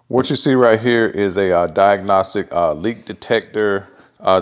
What you see right here is a diagnostic leak detector.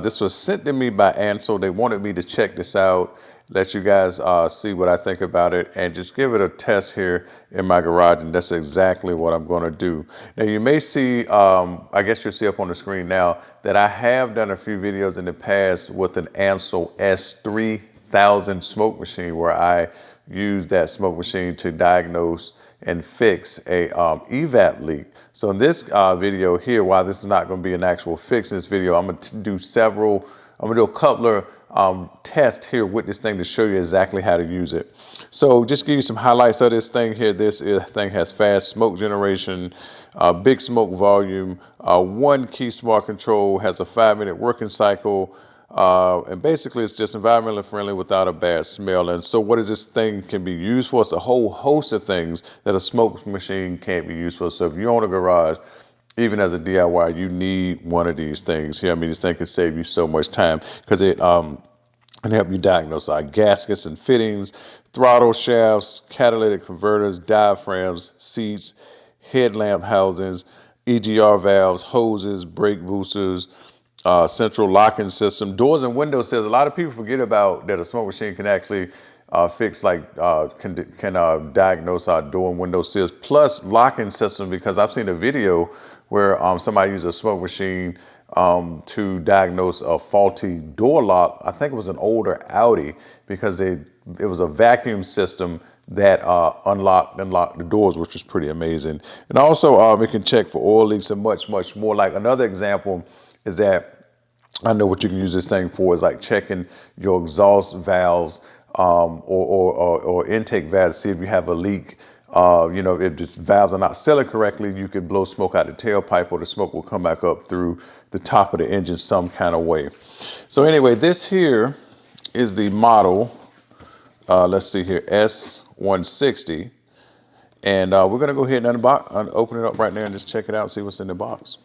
This was sent to me by Ancel. They wanted me to check this out, let you guys see what I think about it, and just give it a test here in my garage, and that's exactly what I'm going to do. Now, you may see, I guess you'll see up on the screen now, that I have done a few videos in the past with an Ancel S3000 smoke machine where I use that smoke machine to diagnose and fix a evap leak. So in this video here, while this is not going to be an actual fix in this video, I'm going to do a couple of tests here with this thing to show you exactly how to use it. So just give you some highlights of this thing here. Thing has fast smoke generation, big smoke volume, one key smart control, has a 5-minute working cycle, and basically it's just environmentally friendly without a bad smell. And so what is this thing can be used for? It's a whole host of things that a smoke machine can't be used for. So if you own a garage, even as a DIY, you need one of these things here. I mean, this thing can save you so much time because it can help you diagnose gaskets and fittings, throttle shafts, catalytic converters, diaphragms, seats, headlamp housings, EGR valves, hoses, brake boosters, central locking system, doors and window sills. A lot of people forget about that a smoke machine can actually fix, can diagnose our door and window sills, plus locking system, because I've seen a video where somebody used a smoke machine to diagnose a faulty door lock. I think it was an older Audi, because it was a vacuum system that unlocked the doors, which was pretty amazing. And also it can check for oil leaks and much, much more. Like another example is that I know what you can use this thing for is like checking your exhaust valves or intake valves, see if you have a leak. If the valves are not sealing correctly, you could blow smoke out the tailpipe, or the smoke will come back up through the top of the engine some kind of way. So anyway, this here is the model. Let's see here, S160. And we're going to go ahead and open it up right there and just check it out, see what's in the box.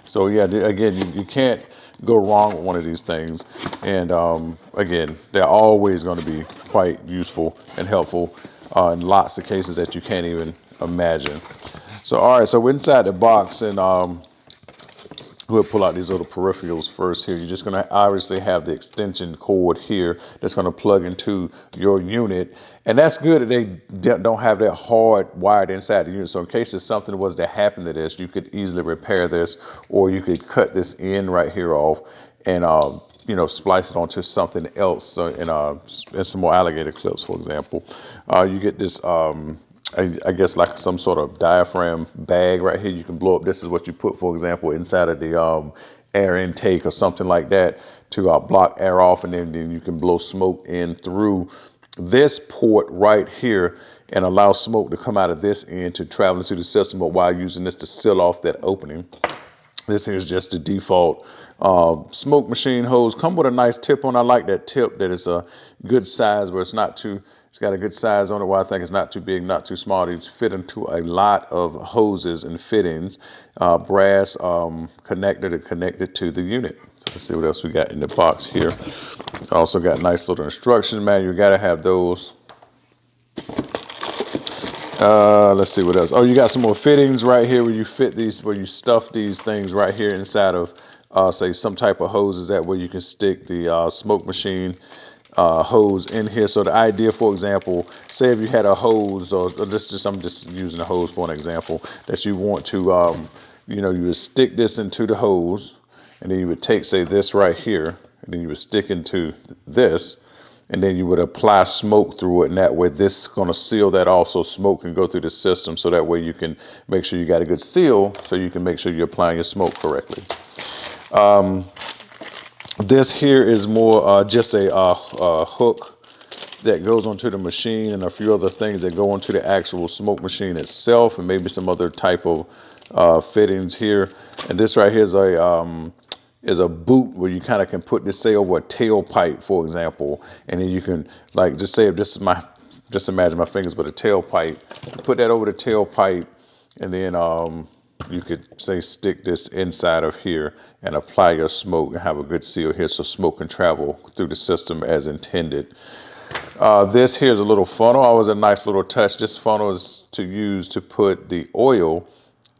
So yeah, again, you can't go wrong with one of these things. And again, they're always going to be quite useful and helpful in lots of cases that you can't even imagine. So all right, so we're inside the box, and we'll pull out these little peripherals first here. You're just going to obviously have the extension cord here that's going to plug into your unit. And that's good that they don't have that hard wired inside the unit. So in case there's something was to happen to this, you could easily repair this, or you could cut this end right here off and splice it onto something else, and some more alligator clips, for example. You get this I guess like some sort of diaphragm bag right here. You can blow up. This is what you put, for example, inside of the air intake or something like that to block air off, and then you can blow smoke in through this port right here and allow smoke to come out of this end to travel into the system, but while using this to seal off that opening. This here is just the default smoke machine hose. Come with a nice tip on. I like that tip, that it's a good size, where it's not too, it's got a good size on it, where I think it's not too big, not too small. It fit into a lot of hoses and fittings, brass connected to the unit. So let's see what else we got in the box here. Also got nice little instruction manual. You got to have those. Let's see what else. Oh, you got some more fittings right here where you fit these, where you stuff these things right here inside of, say, some type of hoses. That way you can stick the smoke machine hose in here. So the idea, for example, say if you had a hose, or I'm just using a hose for an example, that you want to, you would stick this into the hose, and then you would take, say, this right here, and then you would stick into this, and then you would apply smoke through it, and that way this is going to seal that off, so smoke can go through the system, so that way you can make sure you got a good seal, so you can make sure you're applying your smoke correctly. This here is more just a hook that goes onto the machine, and a few other things that go onto the actual smoke machine itself, and maybe some other type of fittings here. And this right here is a boot where you kind of can put this, say, over a tailpipe, for example, and then you can, like, just say if this is just imagine my fingers with a tailpipe, put that over the tailpipe, and then you could, say, stick this inside of here and apply your smoke and have a good seal here, so smoke can travel through the system as intended. This here is a little funnel. Always a nice little touch. This funnel is to use to put the oil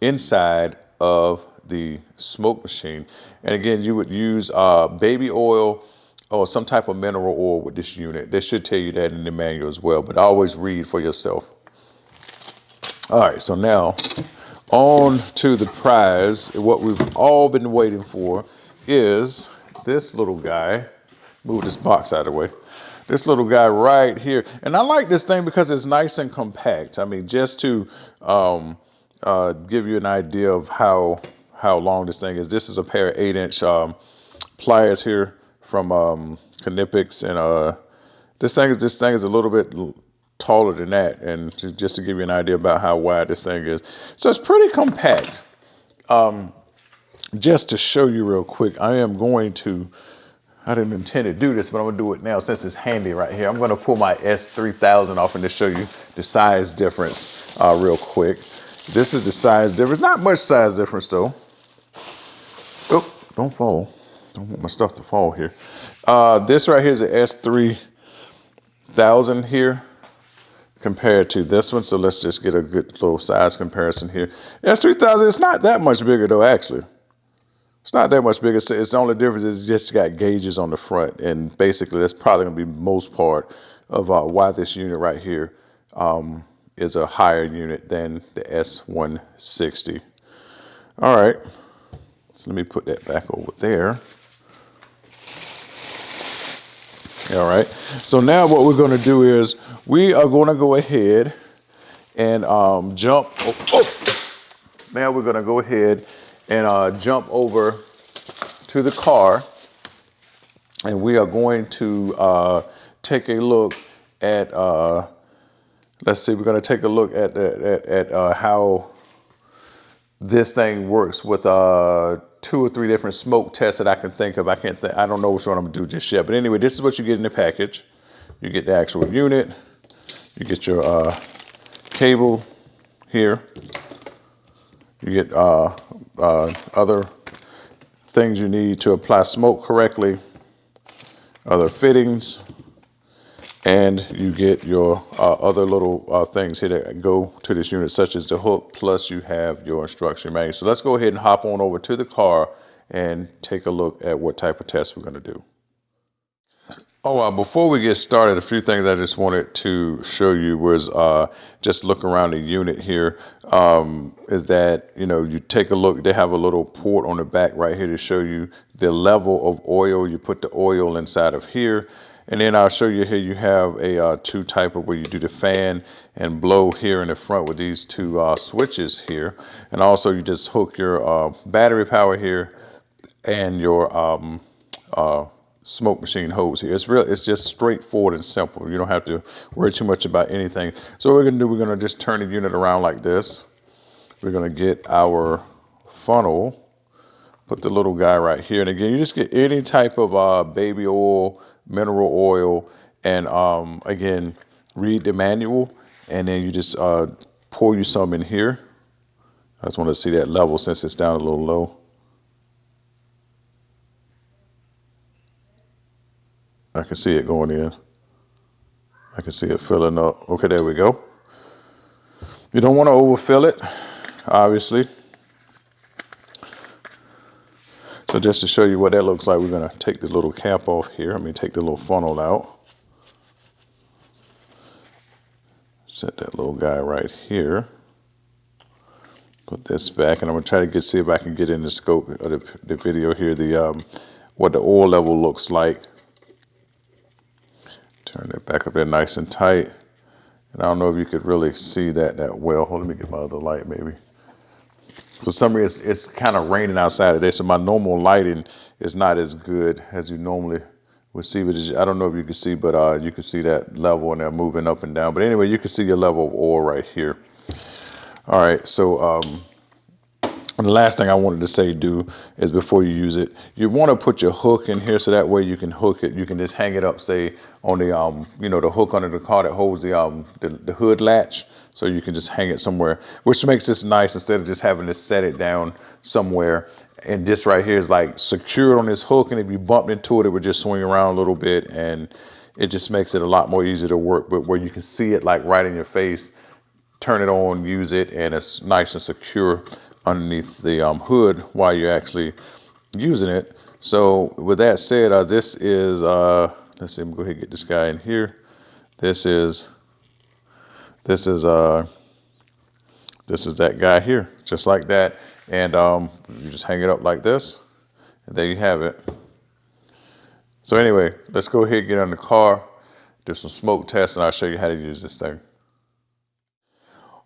inside of the smoke machine. And again, you would use baby oil or some type of mineral oil with this unit. They should tell you that in the manual as well, but always read for yourself. All right, so now on to the prize. What we've all been waiting for is this little guy. Move this box out of the way. This little guy right here. And I like this thing because it's nice and compact. I mean, just to give you an idea of how long this thing is. This is a pair of 8-inch pliers here from Knipex, and this thing is a little bit taller than that, and just to give you an idea about how wide this thing is. So it's pretty compact. Just to show you real quick, I didn't intend to do this, but I'm gonna do it now since it's handy right here. I'm gonna pull my S3000 off and just show you the size difference real quick. This is the size difference. Not much size difference though. Oh, don't fall. Don't want my stuff to fall here. This right here is an S3000 here compared to this one. So let's just get a good little size comparison here. S3000, it's not that much bigger though, actually. It's not that much bigger. It's the only difference is it's just got gauges on the front. And basically that's probably gonna be most part of why this unit right here is a higher unit than the S160. All right, so let me put that back over there. All right, so now what we're gonna do is we are gonna go ahead and jump. Now we're gonna go ahead and jump over to the car, and we are going to take a look at, let's see, we're gonna take a look at how this thing works with 2 or 3 different smoke tests that I can think of. I don't know which one I'm gonna do just yet. But anyway, this is what you get in the package. You get the actual unit. You get your cable here. You get other things you need to apply smoke correctly, other fittings, and you get your other little things here that go to this unit, such as the hook, plus you have your instruction manual. So let's go ahead and hop on over to the car and take a look at what type of test we're gonna do. Before we get started, a few things I just wanted to show you was just look around the unit here. Is that, you take a look, they have a little port on the back right here to show you the level of oil. You put the oil inside of here. And then I'll show you here, you have a 2 type of where you do the fan and blow here in the front with these 2 switches here. And also you just hook your battery power here and your smoke machine hose here. It's just straightforward and simple. You don't have to worry too much about anything. So what we're gonna do, we're gonna just turn the unit around like this. We're gonna get our funnel, put the little guy right here. And again, you just get any type of baby oil, mineral oil, and again, read the manual, and then you just pour you some in here. I just want to see that level since it's down a little low. I can see it going in. I can see it filling up. Okay, there we go. You don't want to overfill it, obviously. So just to show you what that looks like, we're gonna take the little cap off here. Take the little funnel out. Set that little guy right here. Put this back, and I'm gonna try to see if I can get in the scope of the video here, what the oil level looks like. Turn it back up there nice and tight. And I don't know if you could really see that well. Hold on, let me get my other light maybe. For some reason, it's kind of raining outside today, so my normal lighting is not as good as you normally would see. But I don't know if you can see, but you can see that level and they're moving up and down. But anyway, you can see your level of oil right here. All right, so and the last thing I wanted to say is before you use it, you want to put your hook in here so that way you can hook it. You can just hang it up, say, on the the hook under the car that holds the hood latch. So you can just hang it somewhere, which makes this nice instead of just having to set it down somewhere. And this right here is like secured on this hook, and if you bumped into it, it would just swing around a little bit, and it just makes it a lot more easier to work. But where you can see it like right in your face, turn it on, use it, and it's nice and secure underneath the hood while you're actually using it. So with that said, this is, let's see, I'm gonna go ahead and get this guy in here. This is that guy here, just like that. And you just hang it up like this, and there you have it. So anyway, let's go ahead and get on the car, do some smoke tests, and I'll show you how to use this thing.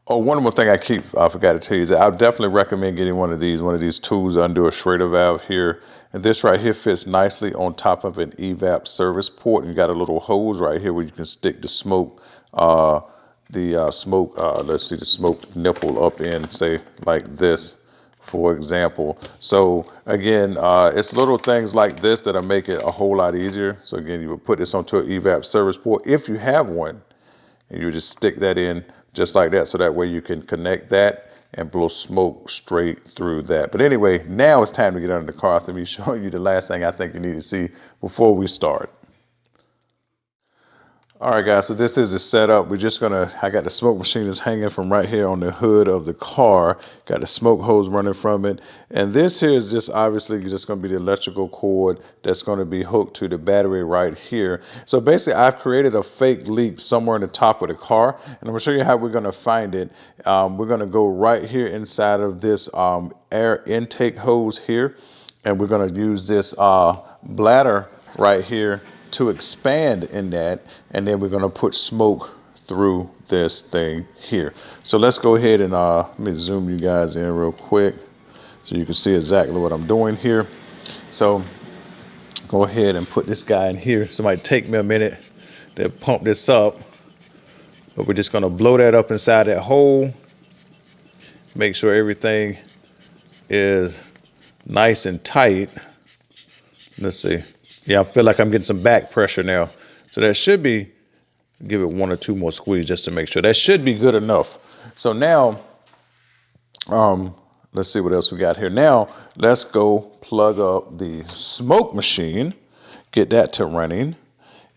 Oh, one more thing I forgot to tell you is that I would definitely recommend getting one of these tools under a Schrader valve here. And this right here fits nicely on top of an evap service port. And you got a little hose right here where you can stick the smoke, let's see, the smoke nipple up in, say, like this, for example. So again, it's little things like this that'll make it a whole lot easier. So again, you would put this onto an evap service port if you have one, and you just stick that in just like that, so that way you can connect that and blow smoke straight through that. But anyway, now it's time to get under the car after me showing you the last thing I think you need to see before we start. All right, guys, so this is the setup. I got the smoke machine is hanging from right here on the hood of the car. Got the smoke hose running from it. And this here is just obviously just gonna be the electrical cord that's gonna be hooked to the battery right here. So basically I've created a fake leak somewhere in the top of the car, and I'm gonna show you how we're gonna find it. We're gonna go right here inside of this air intake hose here, and we're gonna use this bladder right here to expand in that, and then we're gonna put smoke through this thing here. So let's go ahead and let me zoom you guys in real quick so you can see exactly what I'm doing here. So go ahead and put this guy in here. So it might take me a minute to pump this up, but we're just gonna blow that up inside that hole. Make sure everything is nice and tight. Let's see. Yeah, I feel like I'm getting some back pressure now. So that should be, give it 1 or 2 more squeeze just to make sure. That should be good enough. So now, let's see what else we got here. Now, let's go plug up the smoke machine, get that to running,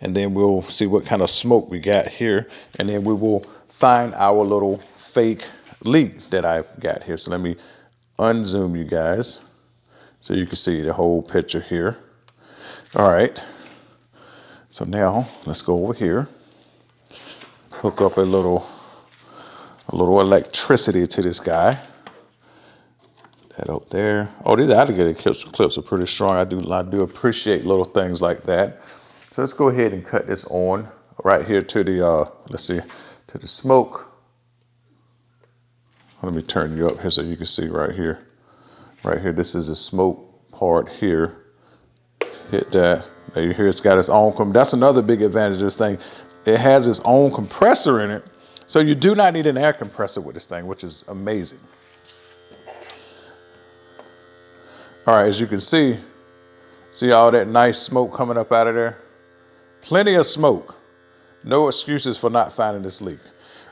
and then we'll see what kind of smoke we got here. And then we will find our little fake leak that I've got here. So let me unzoom you guys so you can see the whole picture here. All right, so now let's go over here, hook up a little electricity to this guy. That up there. Oh, these alligator clips are pretty strong. I do appreciate little things like that. So let's go ahead and cut this on right here to the, to the smoke. Let me turn you up here so you can see right here. Right here, this is the smoke part here. Hit that. Now you hear it's got its own, that's another big advantage of this thing. It has its own compressor in it. So you do not need an air compressor with this thing, which is amazing. All right, as you can see all that nice smoke coming up out of there? Plenty of smoke. No excuses for not finding this leak.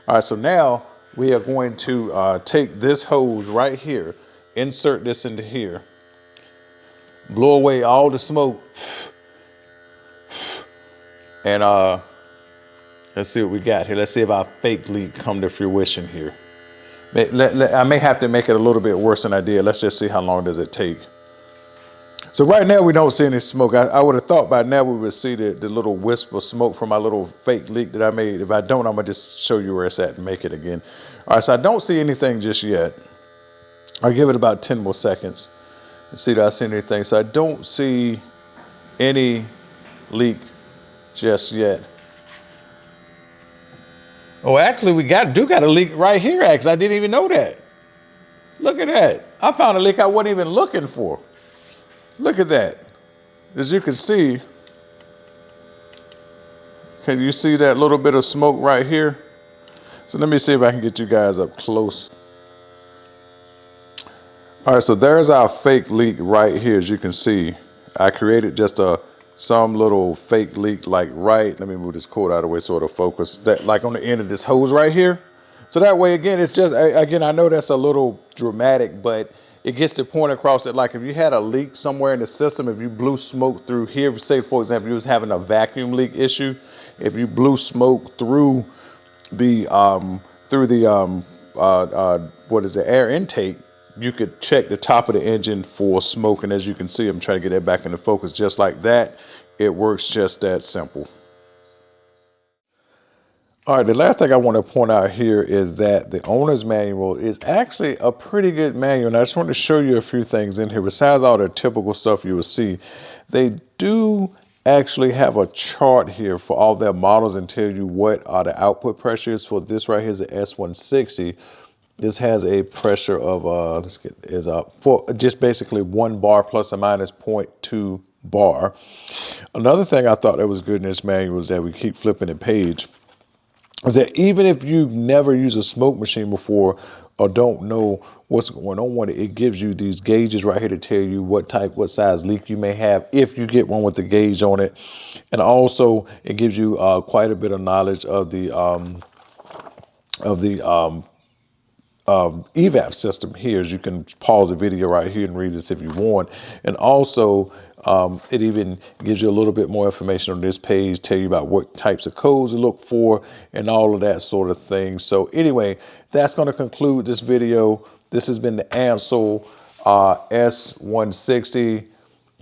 All right, so now we are going to take this hose right here, insert this into here, blow away all the smoke, and let's see what we got here. Let's see if our fake leak come to fruition here. I may have to make it a little bit worse than I did. Let's just see how long does it take. So right now we don't see any smoke. I would have thought by now we would see the little wisp of smoke from my little fake leak that I made. If I don't, I'm gonna just show you where it's at and make it again. All right, so I don't see anything just yet. I'll give it about 10 more seconds and see that I see anything. So I don't see any leak just yet. Oh, actually we do got a leak right here, actually. I didn't even know that. Look at that. I found a leak I wasn't even looking for. Look at that. As you can see, can you see that little bit of smoke right here? So let me see if I can get you guys up close. All right, so there's our fake leak right here. As you can see, I created just some little fake leak, like right, let me move this cord out of the way so it'll focus, that like on the end of this hose right here. So that way, again, it's just, again, I know that's a little dramatic, but it gets the point across that, like, if you had a leak somewhere in the system, if you blew smoke through here, say, for example, you was having a vacuum leak issue, if you blew smoke through the, air intake, You could check the top of the engine for smoke, and as you can see, I'm trying to get that back into focus just like that. It works just that simple. All right, the last thing I want to point out here is that the owner's manual is actually a pretty good manual. And I just want to show you a few things in here. Besides all the typical stuff you will see, they do actually have a chart here for all their models and tell you what are the output pressures. For this right here is the S160. This has a pressure of for just basically 1 bar plus or minus 0.2 bar. Another thing I thought that was good in this manual is that we keep flipping the page, is that even if you've never used a smoke machine before or don't know what's going on with it, it gives you these gauges right here to tell you what size leak you may have if you get one with the gauge on it. And also it gives you quite a bit of knowledge of the evap system here. As you can pause the video right here and read this if you want. And also it even gives you a little bit more information on this page, tell you about what types of codes to look for and all of that sort of thing. So anyway, that's going to conclude this video. This has been the Ancel S160.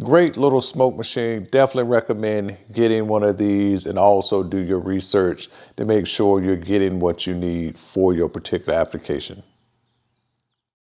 Great little smoke machine. Definitely recommend getting one of these, and also do your research to make sure you're getting what you need for your particular application.